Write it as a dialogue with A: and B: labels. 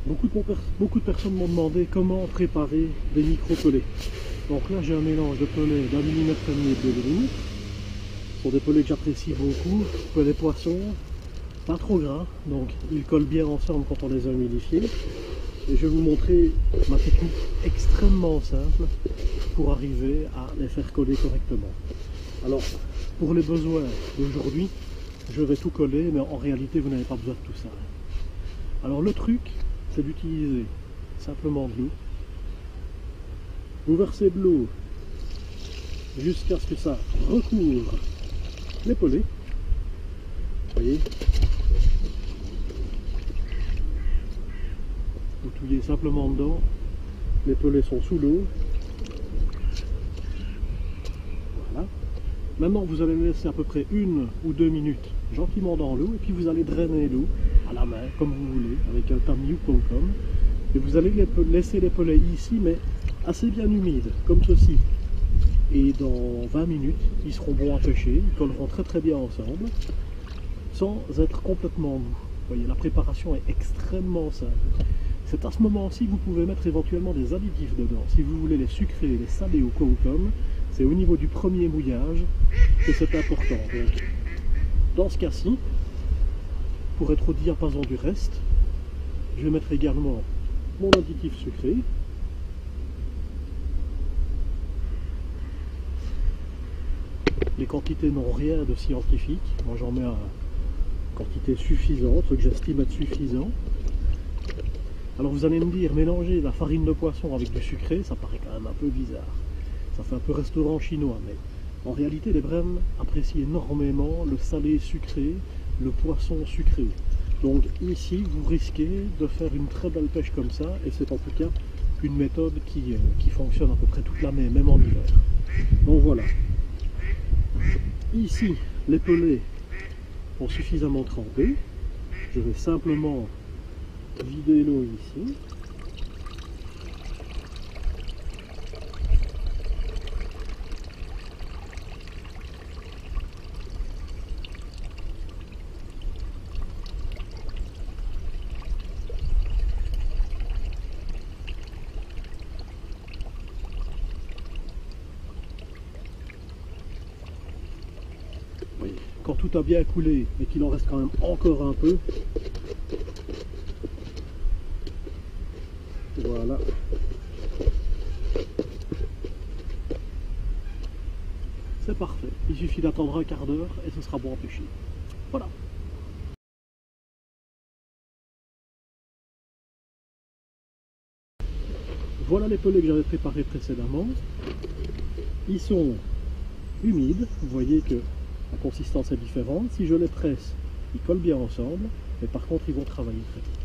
A: Beaucoup de personnes m'ont demandé comment préparer des micro-pelets. Donc là j'ai un mélange de pelets d'1,5 mm et de 2 mm. Ce sont des pelets que j'apprécie beaucoup, pelets poissons, pas trop gras, donc ils collent bien ensemble quand on les a humidifiés. Et je vais vous montrer ma technique extrêmement simple pour arriver à les faire coller correctement. Alors pour les besoins d'aujourd'hui, je vais tout coller, mais en réalité vous n'avez pas besoin de tout ça. Alors le truc, c'est d'utiliser simplement de l'eau. Vous versez de l'eau jusqu'à ce que ça recouvre les pelets. Vous voyez, vous touillez simplement dedans. Les pelets sont sous l'eau. Voilà. Maintenant, vous allez laisser à peu près 1 ou 2 minutes gentiment dans l'eau, et puis vous allez drainer l'eau à la main, comme vous voulez, avec un tamis ou concombre. Et vous allez laisser les pelets ici, mais assez bien humides, comme ceci. Et dans 20 minutes, ils seront bons à pêcher, ils colleront très bien ensemble, sans être complètement mous. Vous voyez, la préparation est extrêmement simple. C'est à ce moment-ci que vous pouvez mettre éventuellement des additifs dedans. Si vous voulez les sucrer, les saler au concombre, c'est au niveau du premier mouillage que c'est important. Donc, dans ce cas-ci, pour être au diapason du reste, je vais mettre également mon additif sucré. Les quantités n'ont rien de scientifique. Moi j'en mets à quantité suffisante, ce que j'estime être suffisant. Alors vous allez me dire, mélanger la farine de poisson avec du sucré, ça paraît quand même un peu bizarre. Ça fait un peu restaurant chinois, mais en réalité les brèmes apprécient énormément le salé sucré, le poisson sucré. Donc ici vous risquez de faire une très belle pêche comme ça, et c'est en tout cas une méthode qui fonctionne à peu près toute l'année, même en hiver. Donc voilà. Ici les pelets ont suffisamment trempé. Je vais simplement vider l'eau ici. Quand tout a bien coulé et qu'il en reste quand même encore un peu, voilà. C'est parfait. Il suffit d'attendre un quart d'heure et ce sera bon à pêcher. Voilà. Voilà les pelets que j'avais préparés précédemment. Ils sont humides. Vous voyez que la consistance est différente. Si je les presse, ils collent bien ensemble. Mais par contre, ils vont travailler très vite.